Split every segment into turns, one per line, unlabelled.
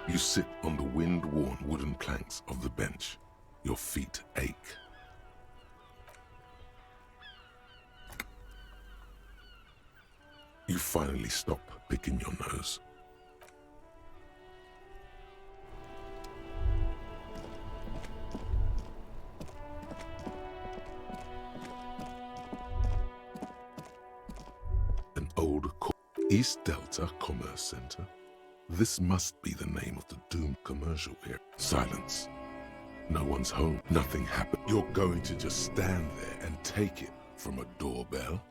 You sit on the wind-worn wooden planks of the bench. Your feet ache. You finally stop picking your nose. An old East Delta Commerce Center. This must be the name of the doomed commercial area. Silence. No one's home. Nothing happened. You're going to just stand there and take it from a doorbell?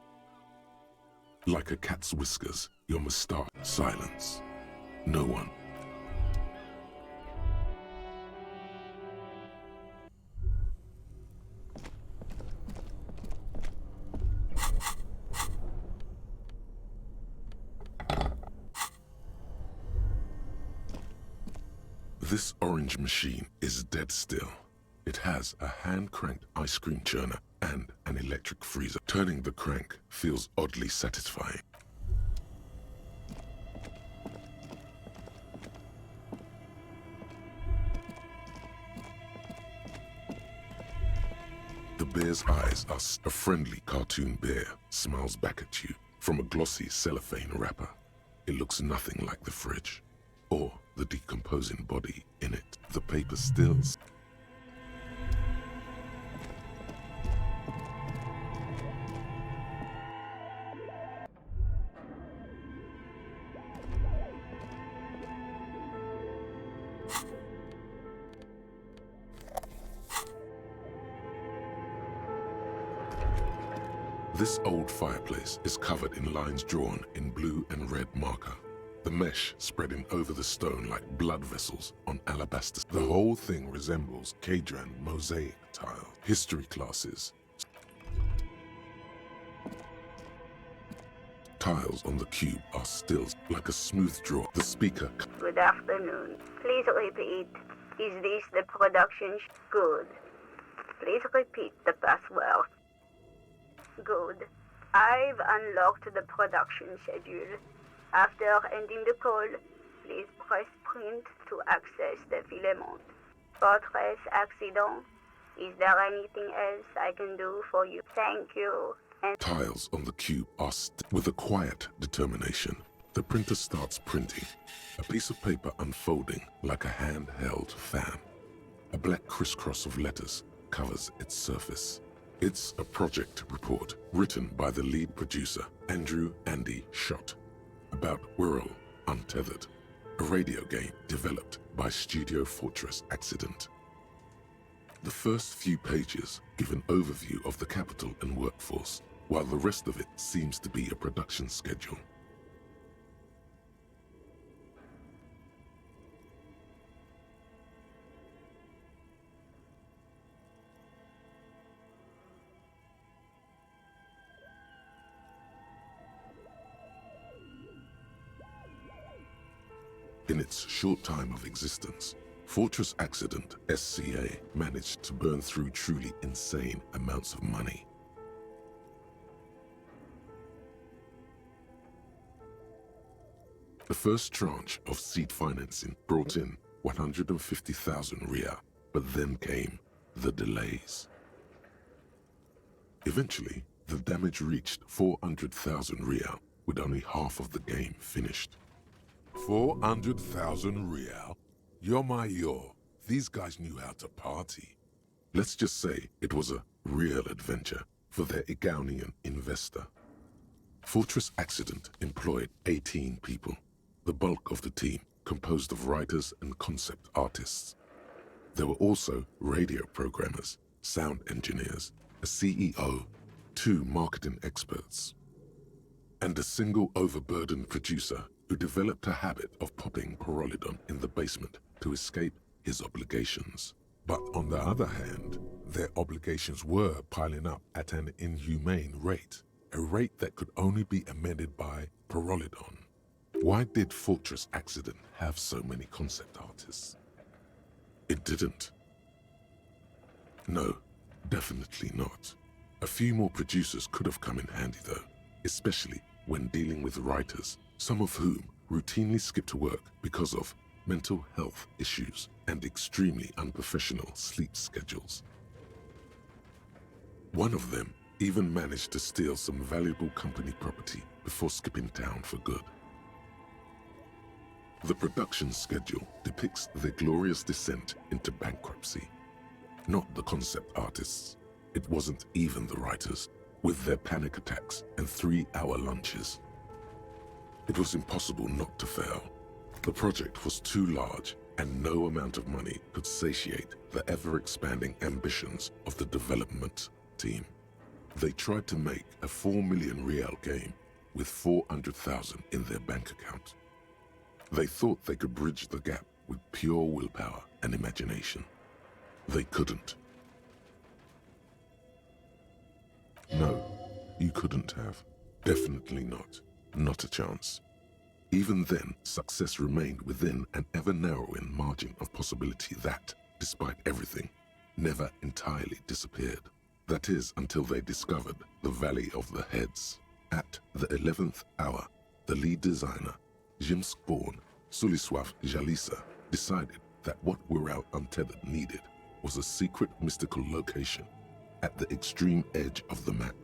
Like a cat's whiskers, your moustache. Silence. No one. This orange machine is dead still. It has a hand-cranked ice cream churner and an electric freezer. Turning the crank feels oddly satisfying. The bear's eyes are a friendly cartoon bear smiles back at you from a glossy cellophane wrapper. It looks nothing like the fridge or the decomposing body in it. The paper stills. This old fireplace is covered in lines drawn in blue and red marker. The mesh spreading over the stone like blood vessels on alabaster. The whole thing resembles Kaydran mosaic tile. History classes. Tiles on the cube are stills like a smooth draw. The speaker.
Good afternoon. Please repeat. Is this the production? Good. Please repeat the password. Good. I've unlocked the production schedule. After ending the call, please press print to access the filament. Fortress accident. Is there anything else I can do for you? Thank you. And
Tiles on the cube are with a quiet determination. The printer starts printing. A piece of paper unfolding like a handheld fan. A black crisscross of letters covers its surface. It's a project report written by the lead producer, Andrew Andy Schott, about Wirral Untethered, a radio game developed by Studio Fortress Accident. The first few pages give an overview of the capital and workforce, while the rest of it seems to be a production schedule. In its short time of existence, Fortress Accident SCA managed to burn through truly insane amounts of money. The first tranche of seed financing brought in 150,000 Riyal, but then came the delays. Eventually, the damage reached 400,000 Riyal, with only half of the game finished. 400,000 Riyal? Yo. These guys knew how to party. Let's just say it was a real adventure for their Igaunian investor. Fortress Accident employed 18 people, the bulk of the team composed of writers and concept artists. There were also radio programmers, sound engineers, a CEO, 2 marketing experts, and a single overburdened producer who developed a habit of popping Pyrrolidon in the basement to escape his obligations. But on the other hand, their obligations were piling up at an inhumane rate, a rate that could only be amended by Pyrrolidon. Why did Fortress Accident have so many concept artists? It didn't. No, definitely not. A few more producers could have come in handy though, especially when dealing with writers, some of whom routinely skipped work because of mental health issues, and extremely unprofessional sleep schedules. One of them even managed to steal some valuable company property before skipping town for good. The production schedule depicts their glorious descent into bankruptcy. Not the concept artists. It wasn't even the writers, with their panic attacks and 3-hour lunches. It was impossible not to fail. The project was too large, and no amount of money could satiate the ever-expanding ambitions of the development team. They tried to make a 4 million real game with 400,000 in their bank account. They thought they could bridge the gap with pure willpower and imagination. They couldn't. No, you couldn't have. Definitely not. Not a chance. Even then, success remained within an ever-narrowing margin of possibility that, despite everything, never entirely disappeared. That is, until they discovered the Valley of the Heads. At the 11th hour, the lead designer, Jimsborn Suliswaf Jalisa, decided that what Wirral Untethered needed was a secret mystical location at the extreme edge of the map.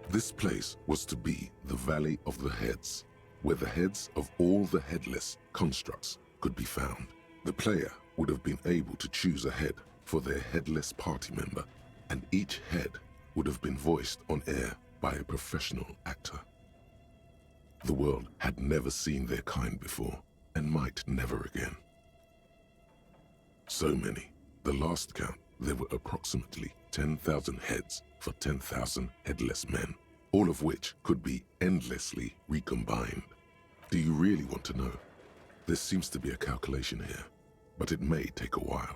This place was to be the Valley of the Heads, where the heads of all the headless constructs could be found. The player would have been able to choose a head for their headless party member, and each head would have been voiced on air by a professional actor. The world had never seen their kind before, and might never again. So many. The last count, there were approximately 10,000 heads for 10,000 headless men, all of which could be endlessly recombined. Do you really want to know? There seems to be a calculation here, but it may take a while.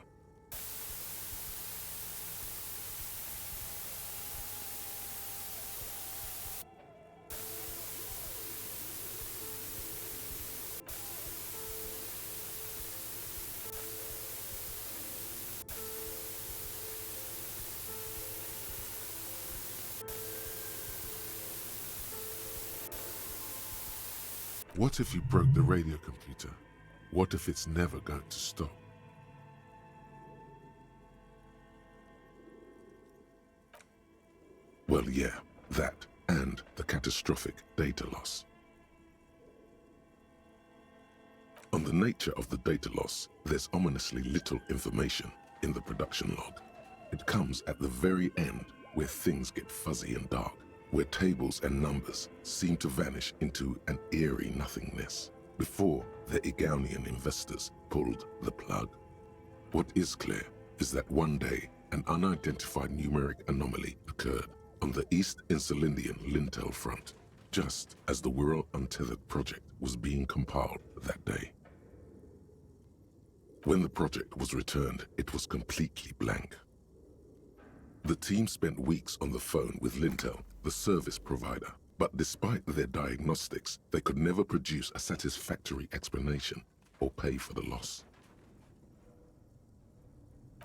What if you broke the radio computer? What if it's never going to stop? Well, yeah, that and the catastrophic data loss. On the nature of the data loss, there's ominously little information in the production log. It comes at the very end where things get fuzzy and dark, where tables and numbers seem to vanish into an eerie nothingness before the Egonian investors pulled the plug. What is clear is that one day an unidentified numeric anomaly occurred on the East Insulindian Lintel front, just as the Wirral Untethered project was being compiled that day. When the project was returned, it was completely blank. The team spent weeks on the phone with Lintel, the service provider, but despite their diagnostics, they could never produce a satisfactory explanation or pay for the loss.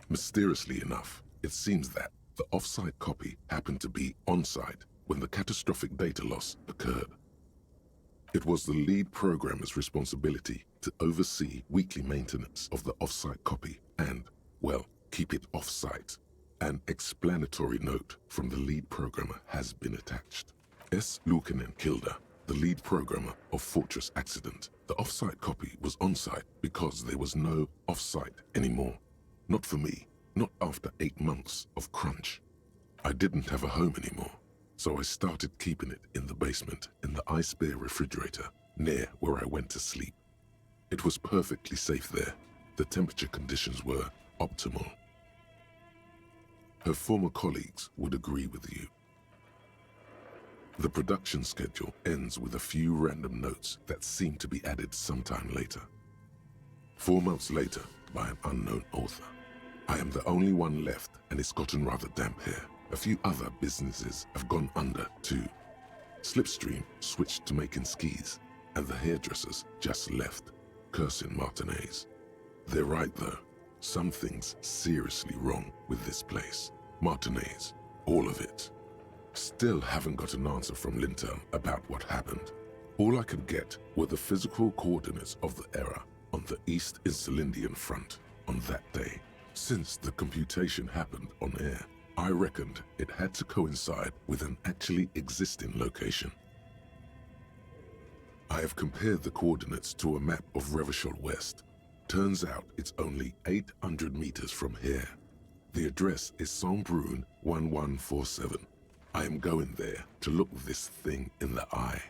Mysteriously enough, it seems that the off-site copy happened to be on-site when the catastrophic data loss occurred. It was the lead programmer's responsibility to oversee weekly maintenance of the off-site copy and, well, keep it off-site. An explanatory note from the lead programmer has been attached. S. Luukinen Kilda, the lead programmer of Fortress Accident. The off-site copy was on-site because there was no off-site anymore. Not for me, not after 8 months of crunch. I didn't have a home anymore, so I started keeping it in the basement in the ice bear refrigerator near where I went to sleep. It was perfectly safe there. The temperature conditions were optimal. Her former colleagues would agree with you. The production schedule ends with a few random notes that seem to be added sometime later. 4 months later, by an unknown author. I am the only one left, and it's gotten rather damp here. A few other businesses have gone under too. Slipstream switched to making skis, and the hairdressers just left, cursing Martinez. They're right though. Something's seriously wrong with this place. Martinez, all of it. Still haven't got an answer from Lintel about what happened. All I could get were the physical coordinates of the error on the East Insulindian front on that day. Since the computation happened on air, I reckoned it had to coincide with an actually existing location. I have compared the coordinates to a map of Revachol West. Turns out it's only 800 meters from here. The address is Saint-Brun 1147. I am going there to look this thing in the eye.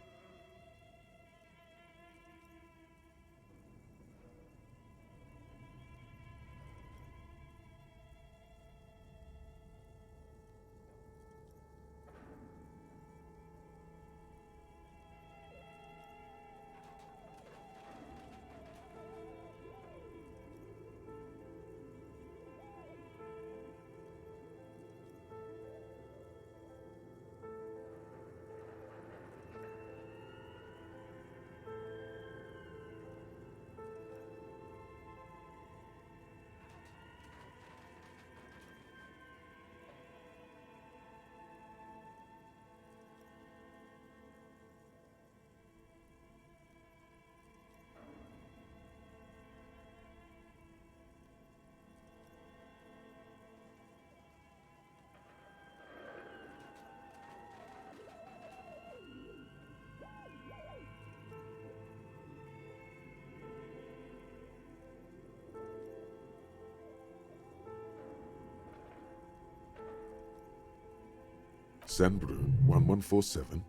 Saint-Brun 1147?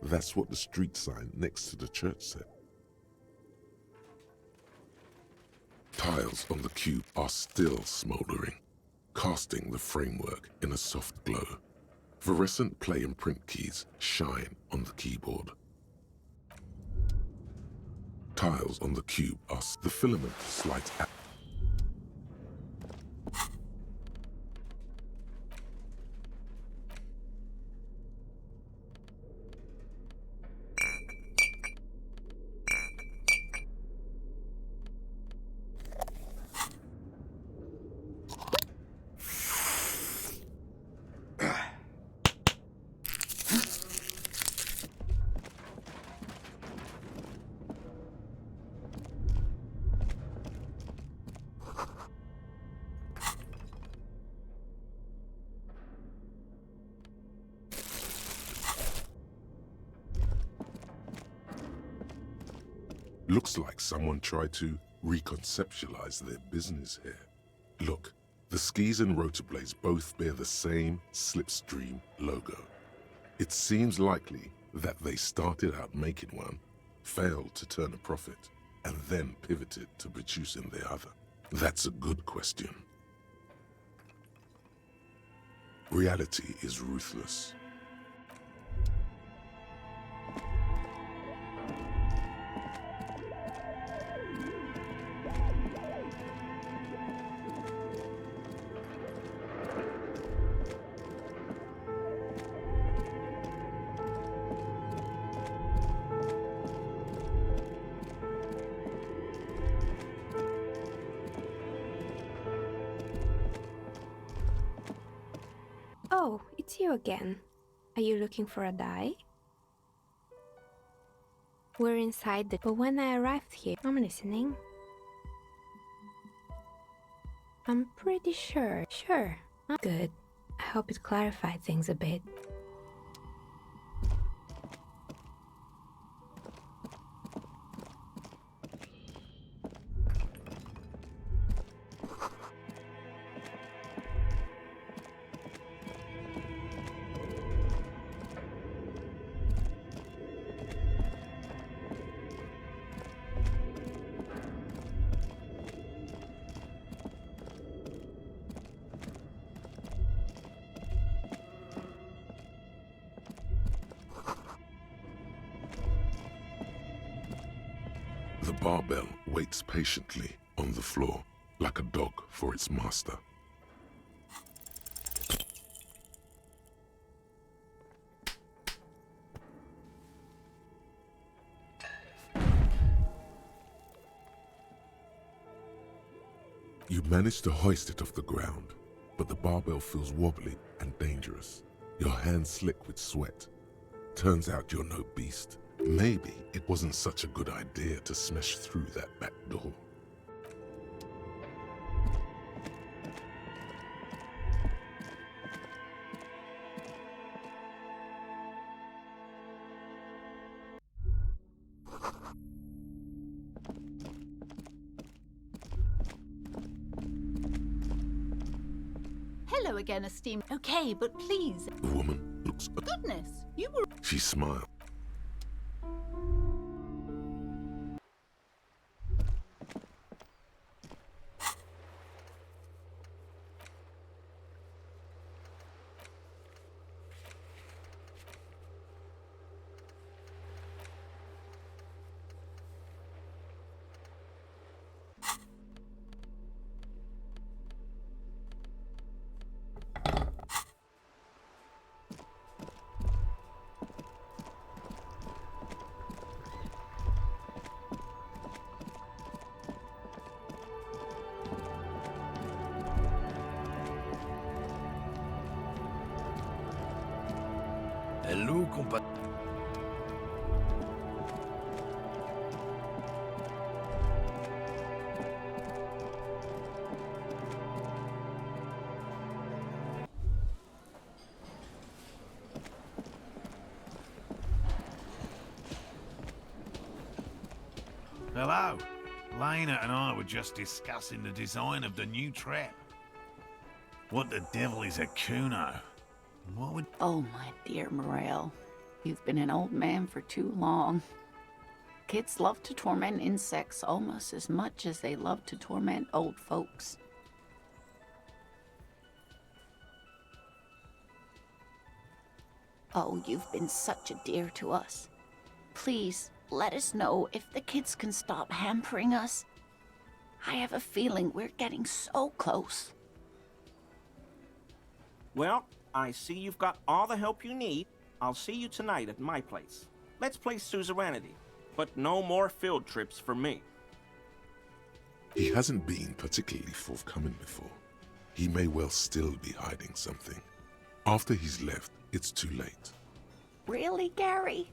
That's what the street sign next to the church said. Tiles on the cube are still smoldering, casting the framework in a soft glow. Fluorescent play and print keys shine on the keyboard. Tiles on the cube are the filament slides out. Looks like someone tried to reconceptualize their business here. Look, the skis and rotor blades both bear the same Slipstream logo. It seems likely that they started out making one, failed to turn a profit, and then pivoted to producing the other. That's a good question. Reality is ruthless.
Oh, it's you again. Are you looking for a dye? We're inside but when I arrived here, I'm listening. I'm pretty sure. I'm good. I hope it clarified things a bit.
The barbell waits patiently on the floor, like a dog for its master. You manage to hoist it off the ground, but the barbell feels wobbly and dangerous. Your hands slick with sweat. Turns out you're no beast. Maybe it wasn't such a good idea to smash through that back door.
Hello again, esteemed. Okay, but please.
The woman looks up.
Goodness, you were.
She smiled.
Hello, compa...
Hello. Lena and I were just discussing the design of the new trap. What the devil is a Kuno? What would...
Oh, my dear Morel, you've been an old man for too long. Kids love to torment insects almost as much as they love to torment old folks. Oh, you've been such a dear to us. Please, let us know if the kids can stop hampering us. I have a feeling we're getting so close.
Well, I see you've got all the help you need. I'll see you tonight at my place. Let's play suzerainty, but no more field trips for me.
He hasn't been particularly forthcoming before. He may well still be hiding something. After he's left, it's too late.
Really, Gary?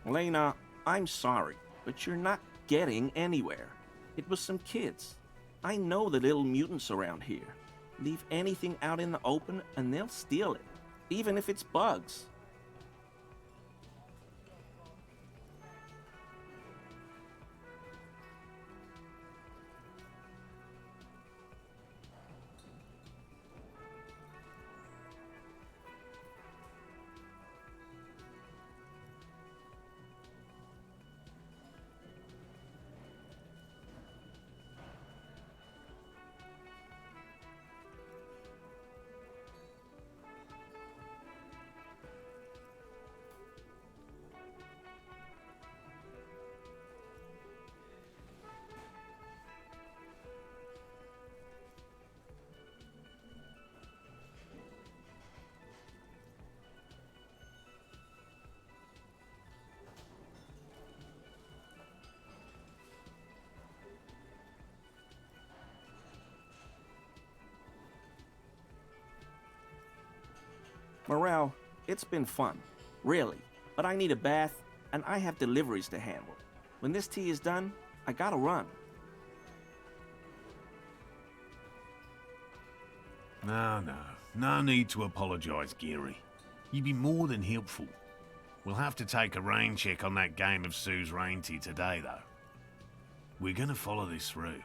Lena, I'm sorry, but you're not getting anywhere. It was some kids. I know the little mutants around here. Leave anything out in the open and they'll steal it, even if it's bugs. Morel, it's been fun. Really. But I need a bath, and I have deliveries to handle. When this tea is done, I gotta run.
No need to apologise, Geary. You'd be more than helpful. We'll have to take a rain check on that game of Sue's Reinty today, though. We're gonna follow this through.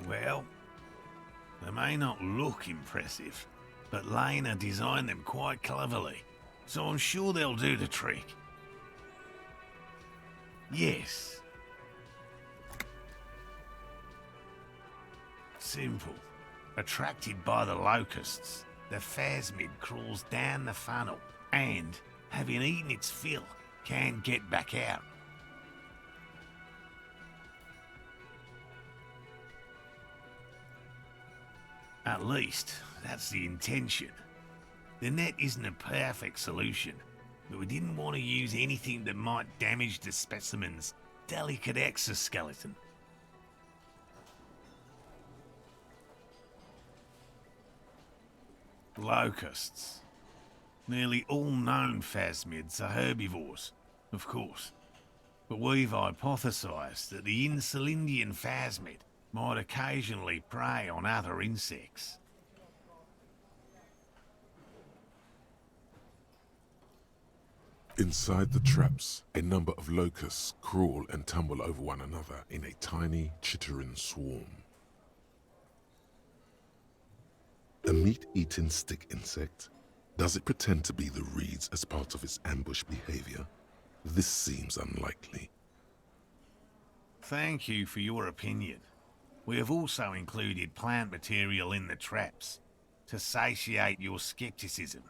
Well, they may not look impressive, but Lena designed them quite cleverly, so I'm sure they'll do the trick. Yes. Simple. Attracted by the locusts, the phasmid crawls down the funnel and, having eaten its fill, can get back out. At least, that's the intention. The net isn't a perfect solution, but we didn't want to use anything that might damage the specimen's delicate exoskeleton. Locusts. Nearly all known phasmids are herbivores, of course, but we've hypothesized that the Insulindian phasmid might occasionally prey on other insects.
Inside the traps, a number of locusts crawl and tumble over one another in a tiny, chittering swarm. A meat-eating stick insect? Does it pretend to be the reeds as part of its ambush behavior? This seems unlikely.
Thank you for your opinion. We have also included plant material in the traps to satiate your skepticism.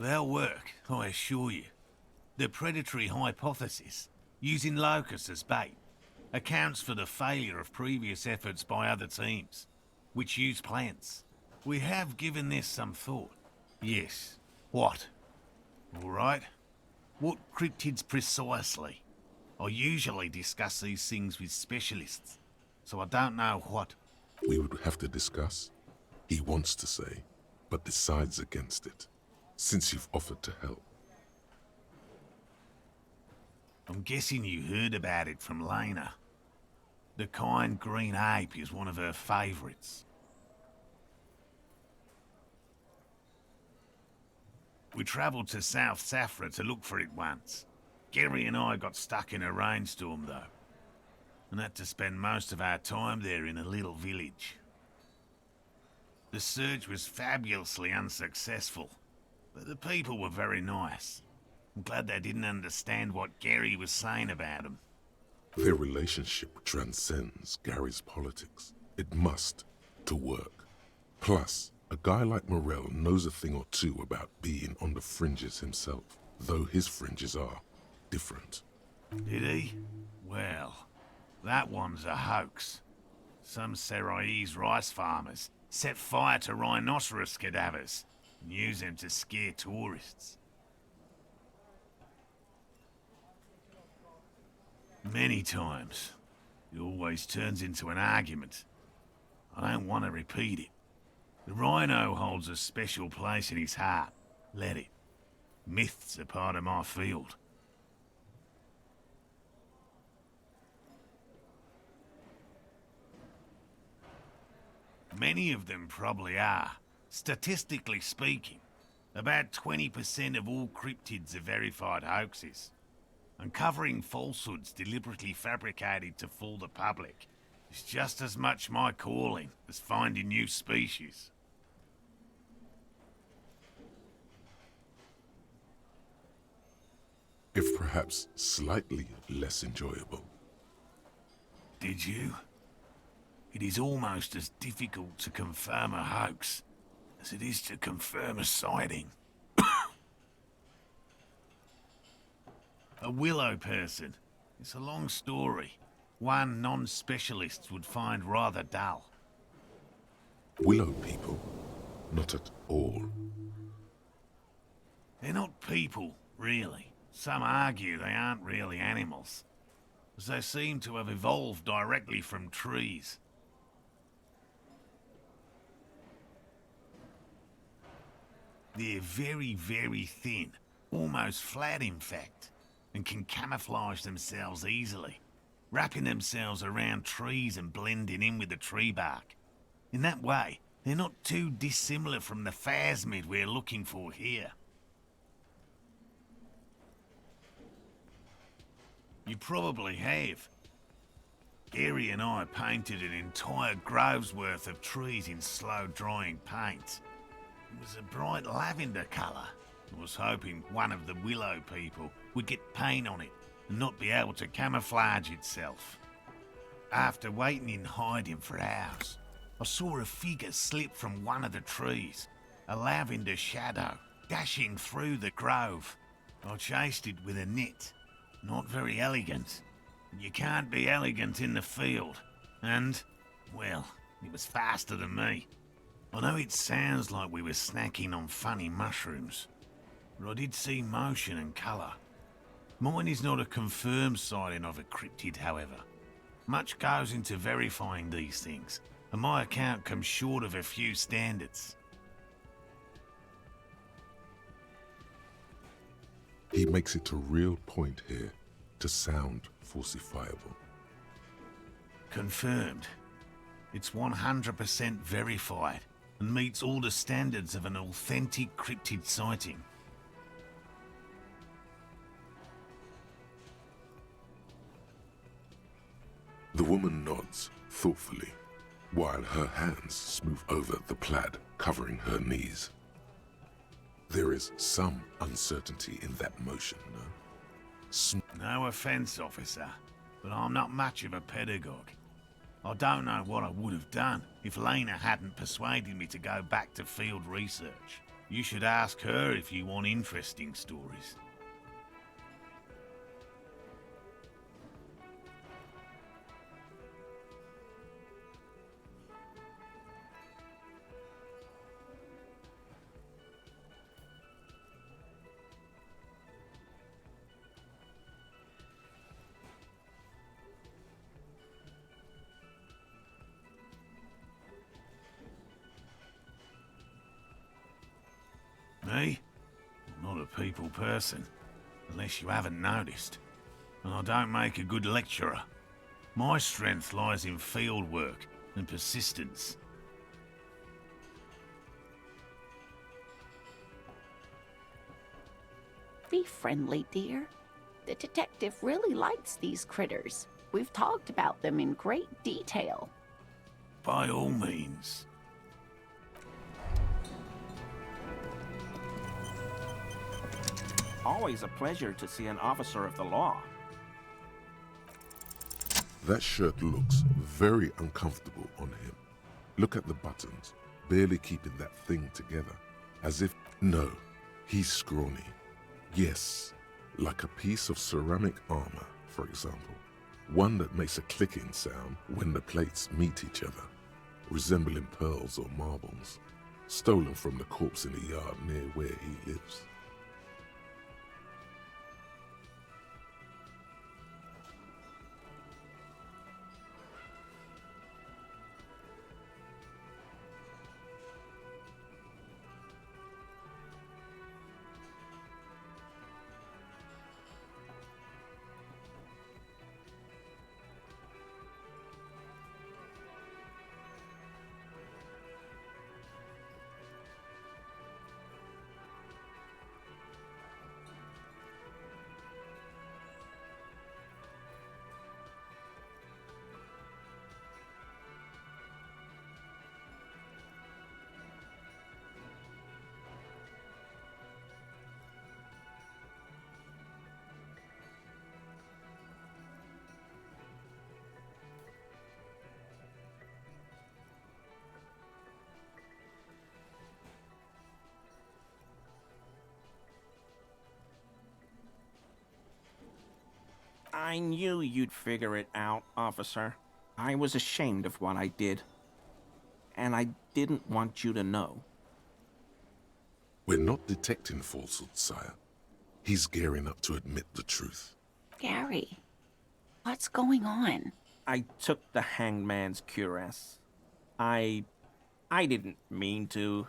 They'll work, I assure you. The predatory hypothesis, using locusts as bait, accounts for the failure of previous efforts by other teams, which use plants. We have given this some thought. Yes. What? All right. What cryptids precisely? I usually discuss these things with specialists, so I don't know what.
We would have to discuss. He wants to say, but decides against it, since you've offered to help.
I'm guessing you heard about it from Lena. The kind green ape is one of her favourites. We travelled to South Safra to look for it once. Gary and I got stuck in a rainstorm, though, and had to spend most of our time there in a little village. The search was fabulously unsuccessful, but the people were very nice. I'm glad they didn't understand what Gary was saying about them.
Their relationship transcends Gary's politics. It must, to work. Plus, a guy like Morel knows a thing or two about being on the fringes himself, though his fringes are different.
Did he? Well, that one's a hoax. Some Seraise rice farmers set fire to rhinoceros cadavers and use them to scare tourists. Many times. It always turns into an argument. I don't want to repeat it. The rhino holds a special place in his heart. Let it. Myths are part of my field. Many of them probably are. Statistically speaking, about 20% of all cryptids are verified hoaxes. Uncovering falsehoods deliberately fabricated to fool the public It's just as much my calling as finding new species.
If perhaps slightly less enjoyable.
Did you? It is almost as difficult to confirm a hoax as it is to confirm a sighting. A willow person. It's a long story. One non-specialists would find rather dull.
Willow people? Not at all.
They're not people, really. Some argue they aren't really animals, as they seem to have evolved directly from trees. They're very, very thin, almost flat in fact, and can camouflage themselves easily, wrapping themselves around trees and blending in with the tree bark. In that way, they're not too dissimilar from the phasmid we're looking for here. You probably have. Gary and I painted an entire grove's worth of trees in slow-drying paint. It was a bright lavender colour. I was hoping one of the willow people would get paint on it and not be able to camouflage itself. After waiting in hiding for hours, I saw a figure slip from one of the trees, a lavender shadow, dashing through the grove. I chased it with a net. Not very elegant. You can't be elegant in the field. And, well, it was faster than me. I know it sounds like we were snacking on funny mushrooms, but I did see motion and colour. Mine is not a confirmed sighting of a cryptid, however. Much goes into verifying these things, and my account comes short of a few standards.
He makes it a real point here to sound falsifiable.
Confirmed. It's 100% verified and meets all the standards of an authentic cryptid sighting.
The woman nods thoughtfully, while her hands smooth over the plaid covering her knees. There is some uncertainty in that motion, no?
No offence, officer, but I'm not much of a pedagogue. I don't know what I would have done if Lena hadn't persuaded me to go back to field research. You should ask her if you want interesting stories. Me? I'm not a people person, unless you haven't noticed. And I don't make a good lecturer. My strength lies in field work and persistence.
Be friendly, dear. The detective really likes these critters. We've talked about them in great detail.
By all means.
Always a pleasure to see an officer of the law.
That shirt looks very uncomfortable on him. Look at the buttons, barely keeping that thing together. As if, no, he's scrawny. Yes, like a piece of ceramic armor, for example. One that makes a clicking sound when the plates meet each other, resembling pearls or marbles, stolen from the corpse in the yard near where he lives.
I knew you'd figure it out, officer. I was ashamed of what I did. And I didn't want you to know.
We're not detecting falsehood, sire. He's gearing up to admit the truth.
Gary, what's going on?
I took the hangman's cuirass. I didn't mean to.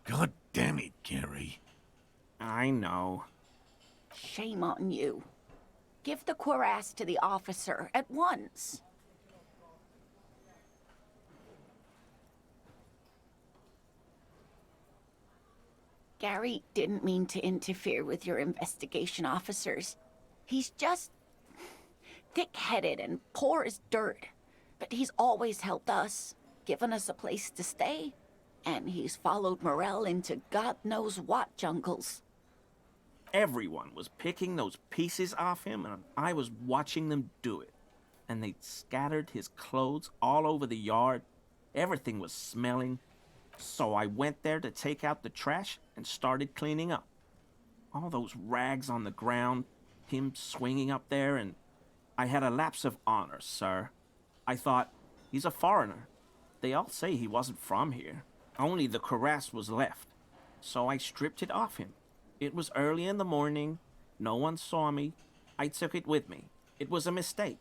God damn it, Gary.
I know.
Shame on you. Give the cuirass to the officer at once. Gary didn't mean to interfere with your investigation, officers. He's just thick-headed and poor as dirt. But he's always helped us, given us a place to stay. And he's followed Morell into God knows what jungles.
Everyone was picking those pieces off him, and I was watching them do it. And they'd scattered his clothes all over the yard. Everything was smelling. So I went there to take out the trash and started cleaning up. All those rags on the ground, him swinging up there, and I had a lapse of honor, sir. I thought, he's a foreigner. They all say he wasn't from here. Only the cuirass was left. So I stripped it off him. It was early in the morning. No one saw me. I took it with me. It was a mistake.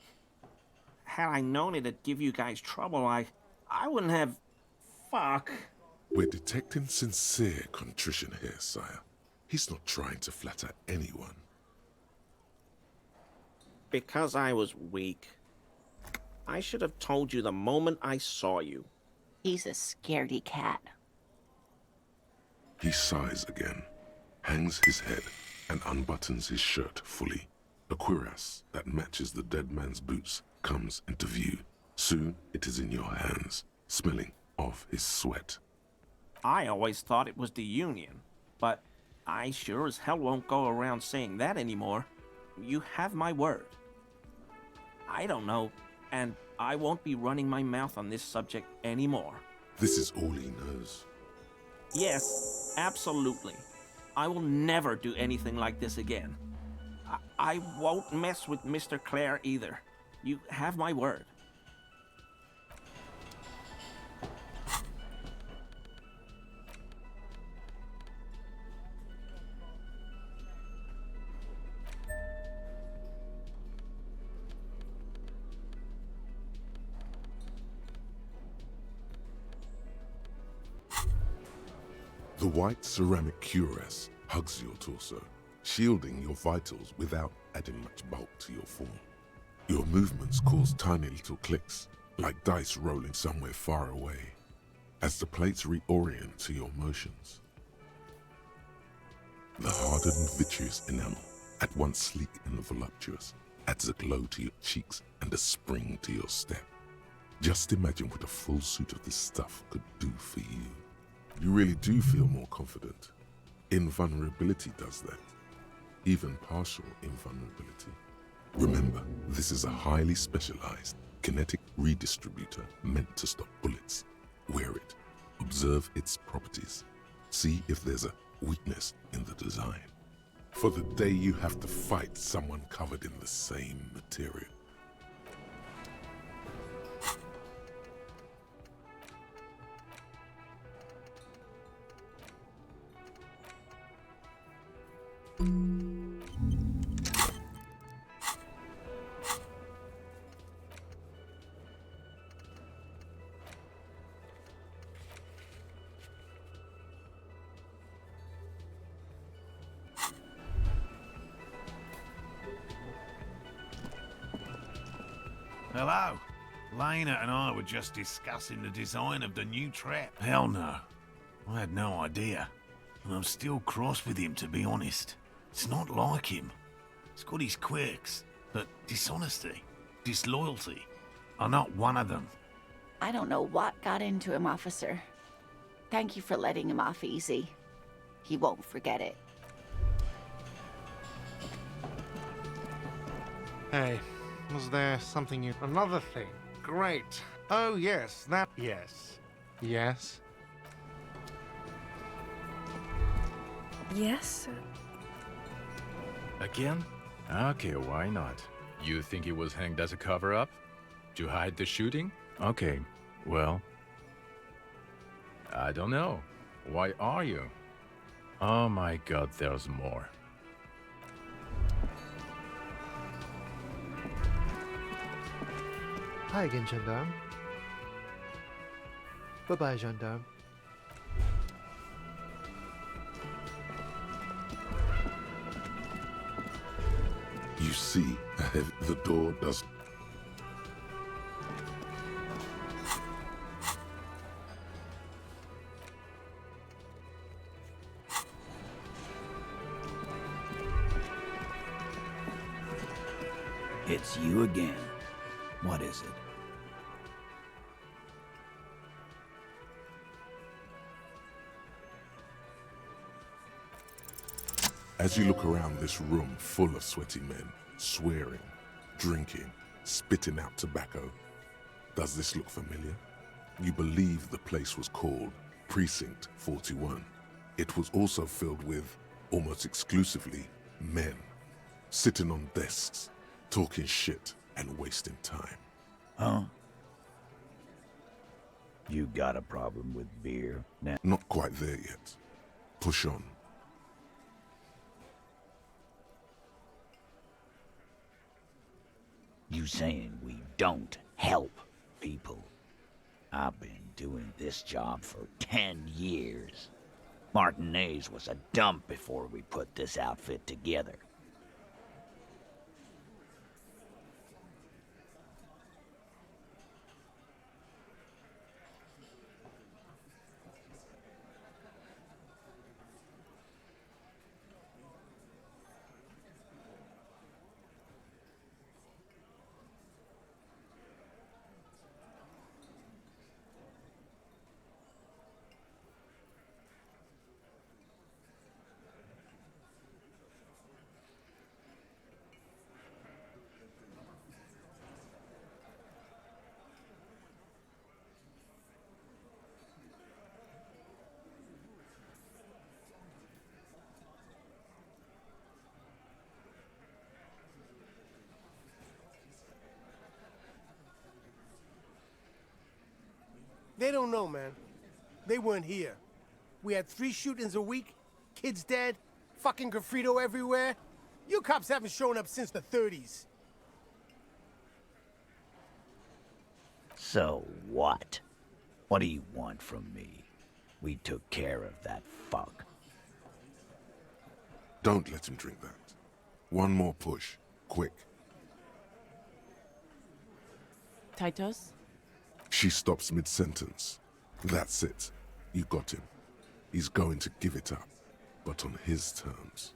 Had I known it'd give you guys trouble, I wouldn't have... Fuck.
We're detecting sincere contrition here, sire. He's not trying to flatter anyone.
Because I was weak. I should have told you the moment I saw you.
He's a scaredy cat.
He sighs again, hangs his head, and unbuttons his shirt fully. A cuirass that matches the dead man's boots comes into view. Soon it is in your hands, smelling of his sweat.
I always thought it was the Union, but I sure as hell won't go around saying that anymore. You have my word. I don't know, and I won't be running my mouth on this subject anymore.
This is all he knows.
Yes, absolutely. I will never do anything like this again. I won't mess with Mr. Clare either. You have my word.
The white ceramic cuirass hugs your torso, shielding your vitals without adding much bulk to your form. Your movements cause tiny little clicks, like dice rolling somewhere far away, as the plates reorient to your motions. The hardened vitreous enamel, at once sleek and voluptuous, adds a glow to your cheeks and a spring to your step. Just imagine what a full suit of this stuff could do for you. You really do feel more confident. Invulnerability does that. Even partial invulnerability. Remember, this is a highly specialized kinetic redistributor meant to stop bullets. Wear it. Observe its properties. See if there's a weakness in the design. For the day you have to fight someone covered in the same material.
Hello? Lena and I were just discussing the design of the new trap. Hell no. I had no idea. And I'm still cross with him, to be honest. It's not like him. He's got his quirks, but dishonesty, disloyalty are not one of them.
I don't know what got into him, officer. Thank you for letting him off easy. He won't forget it.
Hey, was there something you... Another thing. Great. Oh, yes, that... Yes. Yes?
Yes?
Again? Okay, why not? You think he was hanged as a cover-up? To hide the shooting? Okay, well... I don't know. Why are you? Oh my god, there's more.
Hi again, gendarme. Bye-bye, gendarme.
You see, the door does...
It's you again. What is it?
As you look around this room full of sweaty men, swearing, drinking, spitting out tobacco, does this look familiar? You believe the place was called Precinct 41. It was also filled with, almost exclusively, men, sitting on desks, talking shit and wasting time.
Huh? You got a problem with beer now?
Not quite there yet. Push on.
You saying we don't help people? I've been doing this job for 10 years. Martinez was a dump before we put this outfit together.
They don't know, man. They weren't here. We had 3 shootings a week, kids dead, fucking graffito everywhere. You cops haven't shown up since the 30s.
So what? What do you want from me? We took care of that fuck.
Don't let him drink that. One more push, quick.
Titus?
She stops mid-sentence. That's it. You got him. He's going to give it up, but on his terms.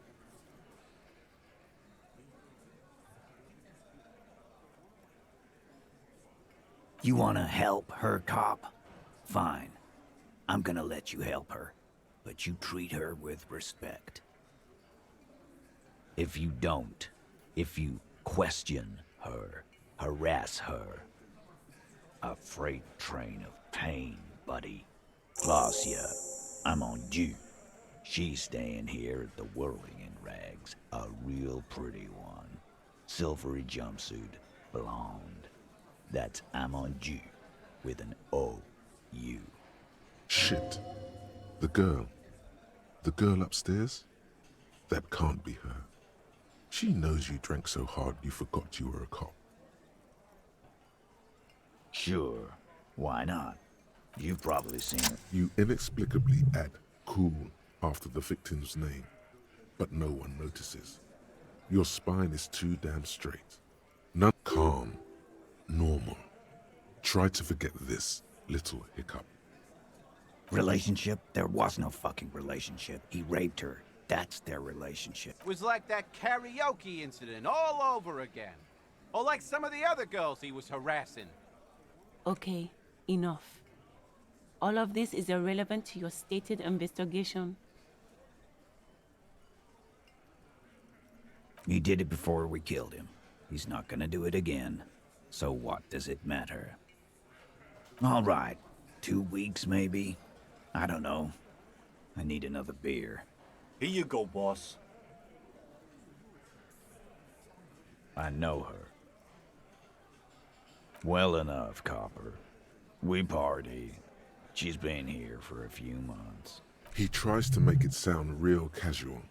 You wanna help her, cop? Fine. I'm gonna let you help her, but you treat her with respect. If you don't, if you question her, harass her, a freight train of pain, buddy. Glacia, I'm on you. She's staying here at the Whirling in Rags, a real pretty one. Silvery jumpsuit, blonde. That's I'm on you, with an O-U.
Shit. The girl. The girl upstairs? That can't be her. She knows you drank so hard you forgot you were a cop.
Sure. Why not? You've probably seen her.
You inexplicably add cool after the victim's name, but no one notices. Your spine is too damn straight. None calm, normal. Try to forget this little hiccup.
Relationship? There was no fucking relationship. He raped her. That's their relationship.
Was like that karaoke incident all over again. Or like some of the other girls he was harassing.
Okay, enough. All of this is irrelevant to your stated investigation.
He did it before we killed him. He's not gonna do it again. So what does it matter? All right. 2 weeks, maybe? I don't know. I need another beer.
Here you go, boss.
I know her. Well enough, Copper. We party. She's been here for a few months.
He tries to make it sound real casual,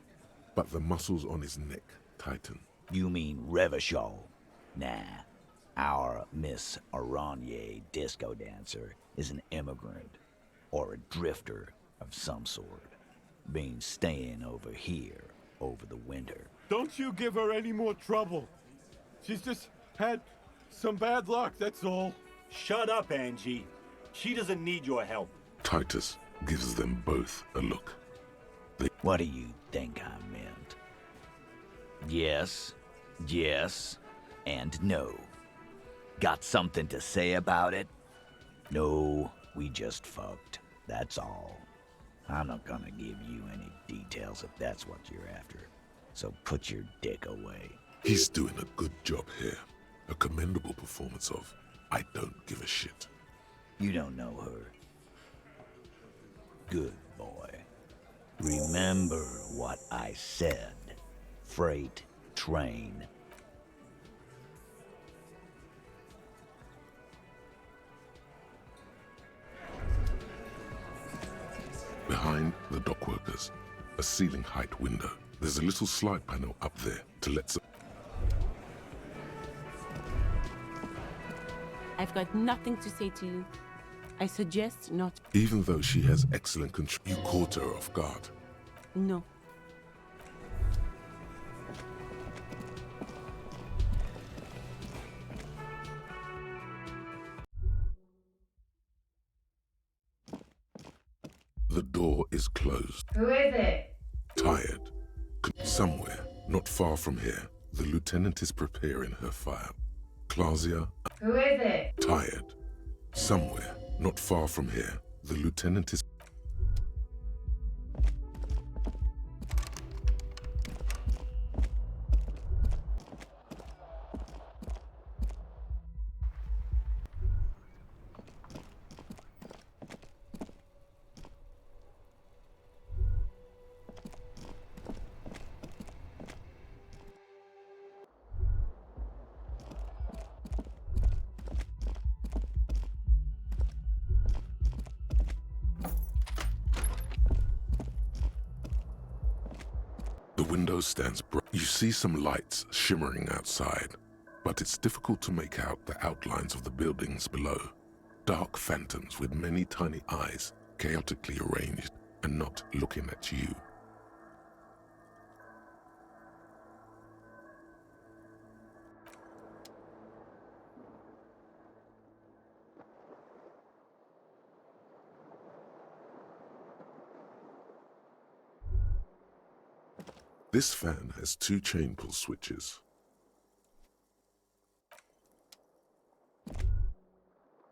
but the muscles on his neck tighten.
You mean Revachol? Nah. Our Miss Aranye disco dancer is an immigrant, or a drifter of some sort. Been staying over here over the winter.
Don't you give her any more trouble. She's just had some bad luck, that's all.
Shut up, Angie. She doesn't need your help.
Titus gives them both a look.
What do you think I meant? Yes, yes, and no. Got something to say about it? No, we just fucked. That's all. I'm not gonna give you any details if that's what you're after. So put your dick away.
He's doing a good job here. A commendable performance of I don't give a shit.
You don't know her. Good boy. Remember what I said. Freight train.
Behind the dockworkers, a ceiling height window. There's a little slide panel up there to let some...
I've got nothing to say to you. I suggest not.
Even though she has excellent control, you caught her off guard.
No.
The door is closed.
Who is it?
Tired. Somewhere, not far from here, the lieutenant is preparing her file. Glacia.
Who is it?
Tired. Somewhere, not far from here, the lieutenant is... The window stands bright. You see some lights shimmering outside, but it's difficult to make out the outlines of the buildings below. Dark phantoms with many tiny eyes, chaotically arranged and not looking at you. This fan has 2 chain pull switches.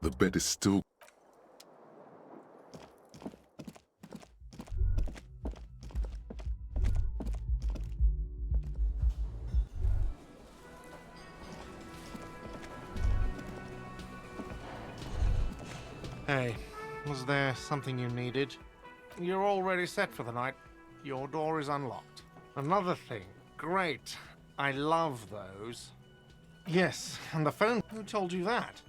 The bed is still...
Hey, was there something you needed? You're already set for the night. Your door is unlocked. Another thing. Great. I love those. Yes, and the phone. Who told you that?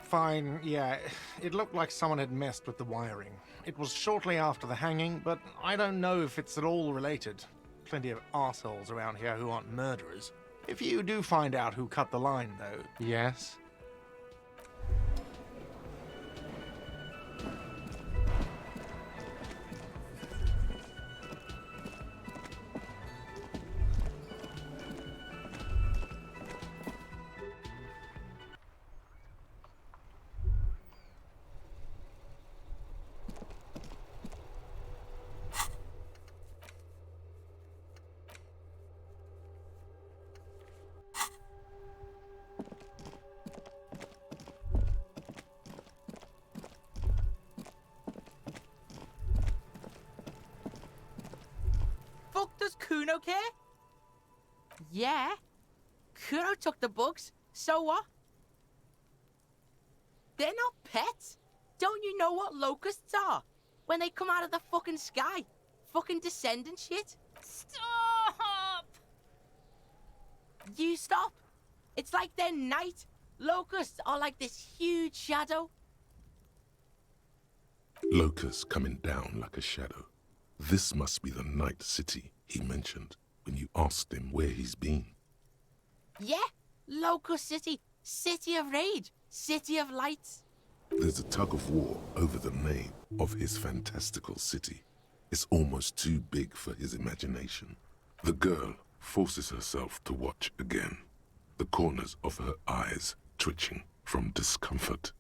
Fine, yeah. It looked like someone had messed with the wiring. It was shortly after the hanging, but I don't know if it's at all related. Plenty of arseholes around here who aren't murderers. If you do find out who cut the line, though. Yes?
Fuck does Kuno care? Yeah. Kuno took the bugs, so what? They're not pets. Don't you know what locusts are? When they come out of the fucking sky. Fucking descendant shit.
Stop!
You stop. It's like they're night. Locusts are like this huge shadow.
Locusts coming down like a shadow. This must be the night city he mentioned when you asked him where he's been.
Yeah, Locust City. City of rage. City of lights.
There's a tug of war over the name of his fantastical city. It's almost too big for his imagination. The girl forces herself to watch again, the corners of her eyes twitching from discomfort.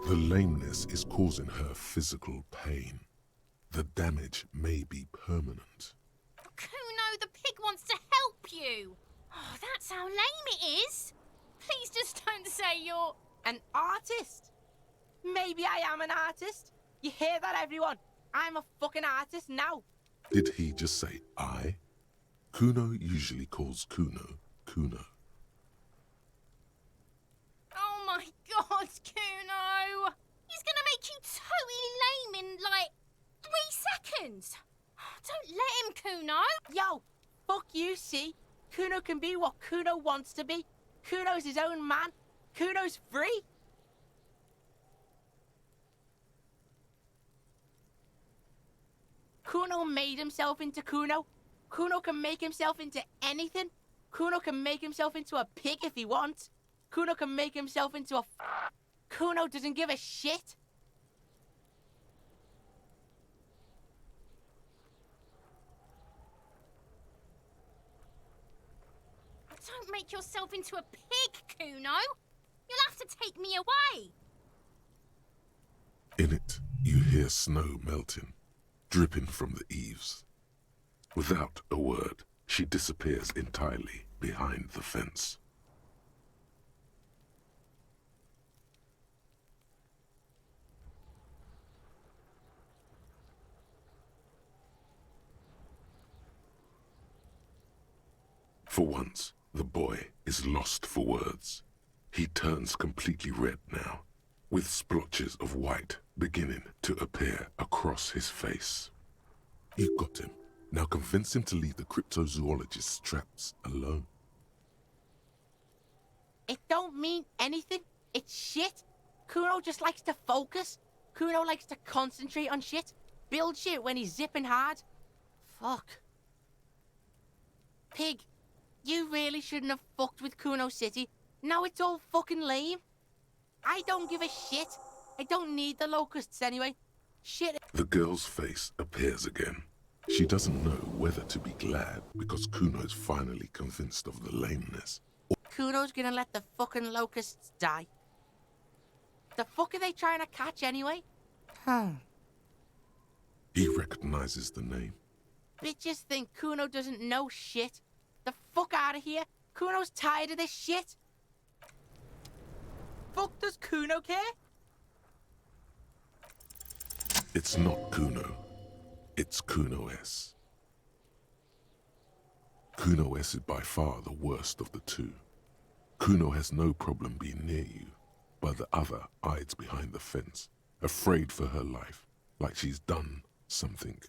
The lameness is causing her physical pain. The damage may be permanent.
Kuno, the pig wants to help you. Oh, that's how lame it is. Please just don't say you're...
An artist? Maybe I am an artist. You hear that, everyone? I'm a fucking artist now.
Did he just say I? Kuno usually calls Kuno, Kuno.
Oh my god, Kuno! He's gonna make you totally lame in, like, 3 seconds. Don't let him, Kuno.
Yo, fuck you, see? Kuno can be what Kuno wants to be. Kuno's his own man. Kuno's free. Kuno made himself into Kuno. Kuno can make himself into anything. Kuno can make himself into a pig if he wants. Kuno can make himself into a... Kuno doesn't give a shit.
Don't make yourself into a pig, Kuno. You'll have to take me away.
In it, you hear snow melting, dripping from the eaves. Without a word, she disappears entirely behind the fence. For once, the boy is lost for words. He turns completely red now, with splotches of white beginning to appear across his face. You got him. Now convince him to leave the cryptozoologist's traps alone.
It don't mean anything. It's shit. Kuno just likes to focus. Kuno likes to concentrate on shit. Build shit when he's zipping hard. Fuck. Pig, you really shouldn't have fucked with Kuno City. Now it's all fucking lame. I don't give a shit. I don't need the locusts anyway. Shit.
The girl's face appears again. She doesn't know whether to be glad because Kuno's finally convinced of the lameness.
Kuno's gonna let the fucking locusts die. The fuck are they trying to catch anyway?
He recognizes the name.
bitches think Kuno doesn't know shit. The fuck out of here. Kuno's tired of this shit. Fuck does Kuno care?
It's not Kuno. It's Kuno S. Kuno S is by far the worst of the two. Kuno has no problem being near you, but the other hides behind the fence, afraid for her life, like she's done something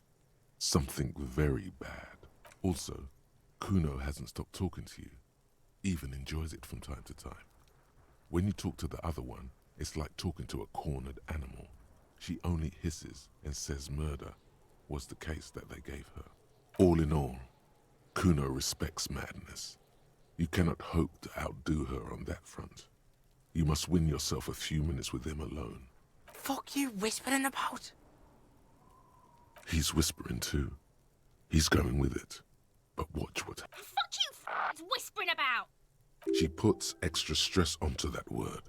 very bad. Also, Kuno hasn't stopped talking to you, even enjoys it from time to time. When you talk to the other one, it's like talking to a cornered animal. She only hisses and says murder was the case that they gave her. All in all, Kuno respects madness. You cannot hope to outdo her on that front. You must win yourself a few minutes with him alone.
Fuck you whispering about?
He's whispering too. He's going with it. But watch what happens.
Fuck you whispering about!
She puts extra stress onto that word,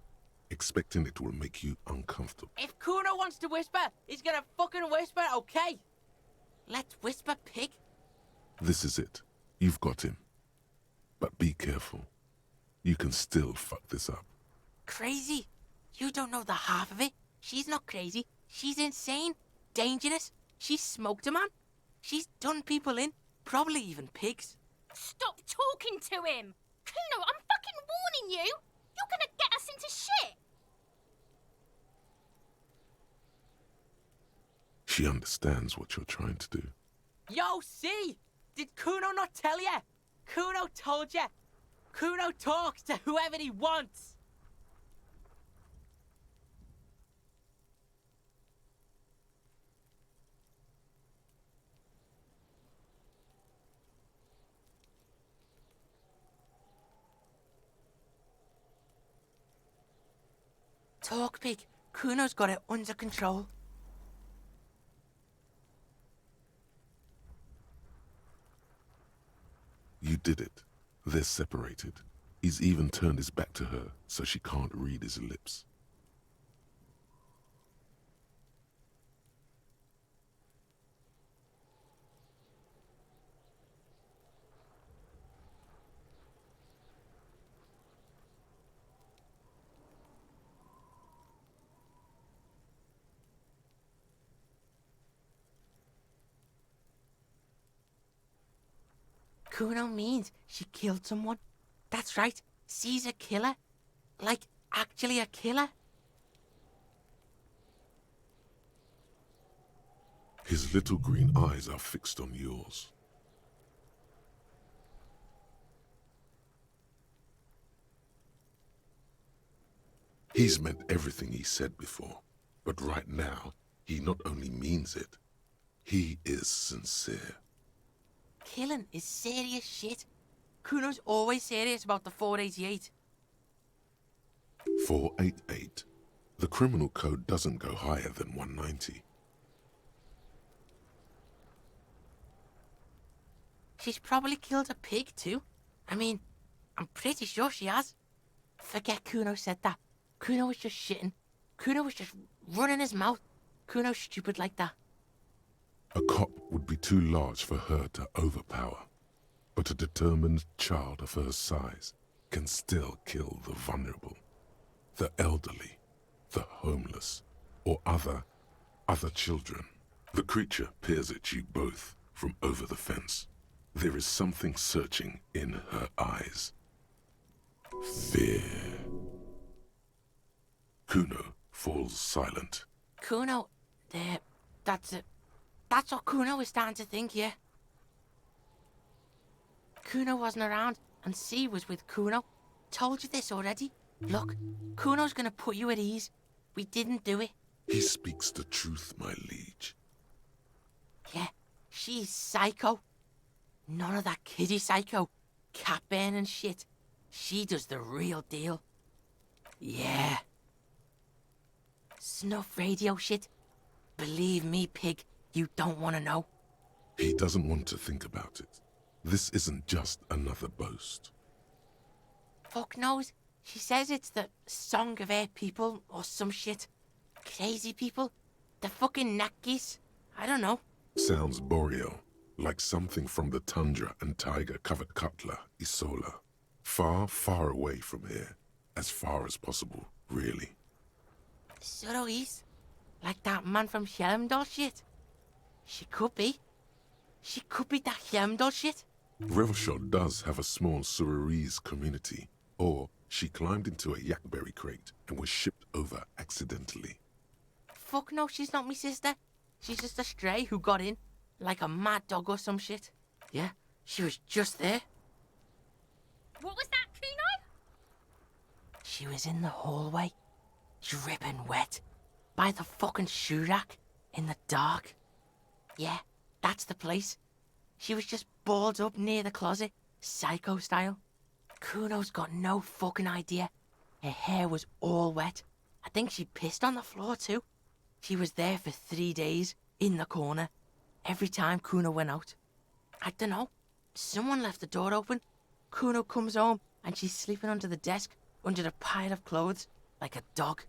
expecting it will make you uncomfortable.
If Kuno wants to whisper, he's gonna fucking whisper, okay? Let's whisper, pig.
This is it. You've got him. But be careful. You can still fuck this up.
Crazy? You don't know the half of it. She's not crazy. She's insane. Dangerous. She's smoked a man. She's done people in. Probably even pigs.
Stop talking to him! Kuno, I'm fucking warning you! You're gonna get us into shit!
She understands what you're trying to do.
Yo, see? Did Kuno not tell you? Kuno told you. Kuno talks to whoever he wants. Talk, pig. Kuno's got it under control.
You did it. They're separated. He's even turned his back to her so she can't read his lips.
Kuno means she killed someone. That's right. She's a killer. Like, actually a killer.
His little green eyes are fixed on yours. He's meant everything he said before, but right now, he not only means it, he is sincere.
Killing is serious shit. Kuno's always serious about the 488.
488. The criminal code doesn't go higher than 190.
She's probably killed a pig too. I mean, I'm pretty sure she has. Forget Kuno said that. Kuno was just shitting. Kuno was just running his mouth. Kuno's stupid like that.
A cop would be too large for her to overpower, but a determined child of her size can still kill the vulnerable, the elderly, the homeless, or other children. The creature peers at you both from over the fence. There is something searching in her eyes. Fear. Kuno falls silent.
Kuno, that's it. That's what Kuno is starting to think, yeah. Kuno wasn't around, and C was with Kuno. Told you this already. Look, Kuno's gonna put you at ease. We didn't do it.
He speaks the truth, my liege.
Yeah, she's psycho. None of that kiddie psycho. Cat burning shit. She does the real deal. Yeah. Snuff radio shit. Believe me, pig. You don't want to know.
He doesn't want to think about it. This isn't just another boast.
Fuck knows. She says it's the Song of Air people or some shit. Crazy people. The fucking Nakis. I don't know.
Sounds boreal, like something from the tundra and tiger-covered cutler, Isola. Far, far away from here. As far as possible, really.
Suroise? Like that man from Helmdall shit? She could be. She could be that Helmdall shit.
Revachol does have a small Surorise community, or she climbed into a yakberry crate and was shipped over accidentally.
Fuck no, she's not me sister. She's just a stray who got in, like a mad dog or some shit. Yeah, she was just there.
What was that, Kuno?
She was in the hallway, dripping wet, by the fucking shoe rack, in the dark. Yeah, that's the place. She was just balled up near the closet, psycho style. Kuno's got no fucking idea. Her hair was all wet. I think she pissed on the floor too. She was there for 3 days, in the corner, every time Kuno went out. I dunno, someone left the door open. Kuno comes home and she's sleeping under the desk, under a pile of clothes, like a dog.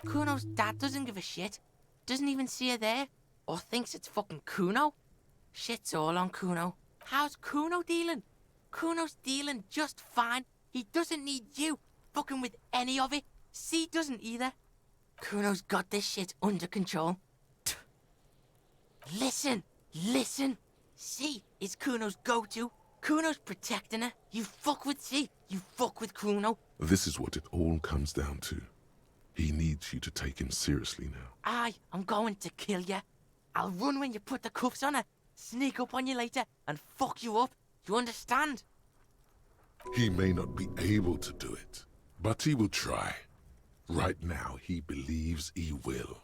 Kuno's dad doesn't give a shit, doesn't even see her there, or thinks it's fucking Kuno. Shit's all on Kuno. How's Kuno dealing? Kuno's dealing just fine. He doesn't need you fucking with any of it. C doesn't either. Kuno's got this shit under control. Listen, listen. C is Kuno's go-to. Kuno's protecting her. You fuck with C, you fuck with Kuno.
This is what it all comes down to. He needs you to take him seriously now.
I'm going to kill you. I'll run when you put the cuffs on her, sneak up on you later, and fuck you up. You understand?
He may not be able to do it, but he will try. Right now, he believes he will.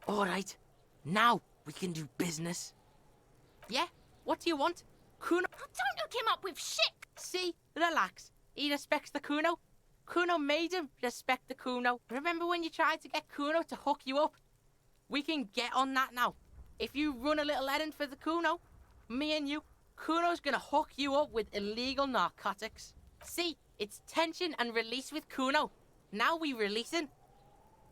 All right, now we can do business. Yeah? What do you want? Kuno?
Oh, don't hook him up with shit!
See? Relax. He respects the Kuno. Kuno made him respect the Kuno. Remember when you tried to get Kuno to hook you up? We can get on that now. If you run a little errand for the Kuno, me and you, Kuno's gonna hook you up with illegal narcotics. See? It's tension and release with Kuno. Now we releasing.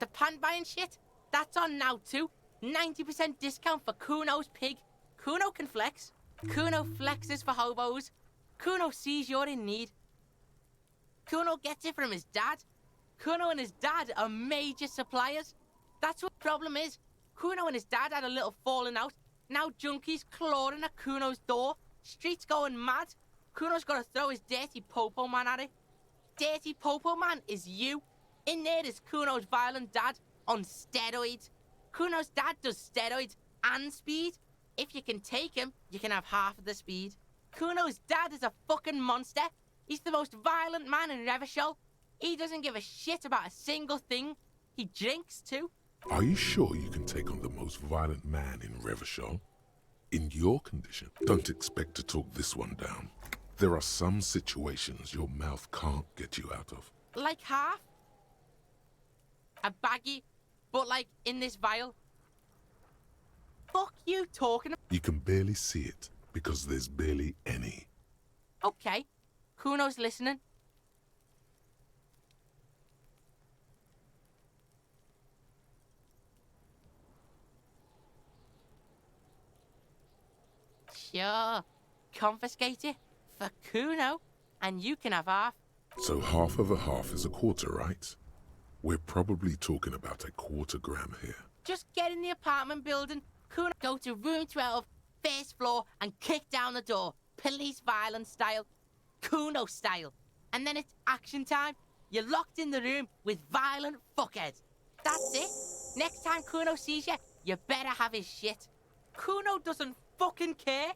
The pan buying shit, that's on now too. 90% discount for Kuno's pig. Kuno can flex. Kuno flexes for hobos. Kuno sees you're in need. Kuno gets it from his dad. Kuno and his dad are major suppliers. That's what the problem is. Kuno and his dad had a little falling out. Now junkies clawing at Kuno's door. Streets going mad. Kuno's got to throw his dirty popo man at it. Dirty popo man is you. In there is Kuno's violent dad on steroids. Kuno's dad does steroids and speed. If you can take him, you can have half of the speed. Kuno's dad is a fucking monster. He's the most violent man in Revachol. He doesn't give a shit about a single thing. He drinks too.
Are you sure you can take on the most violent man in Revachol? In your condition, don't expect to talk this one down. There are some situations your mouth can't get you out of.
Like half? A baggie, but like in this vial. Fuck you talking about?
You can barely see it because there's barely any.
Okay, Kuno's listening. Sure, confiscate it for Kuno, and you can have half.
So half of a half is a quarter, right? We're probably talking about a quarter gram here.
Just get in the apartment building, Kuno, go to room 12, first floor, and kick down the door. Police violence style. Kuno style. And then it's action time. You're locked in the room with violent fuckheads. That's it. Next time Kuno sees you, you better have his shit. Kuno doesn't fucking care.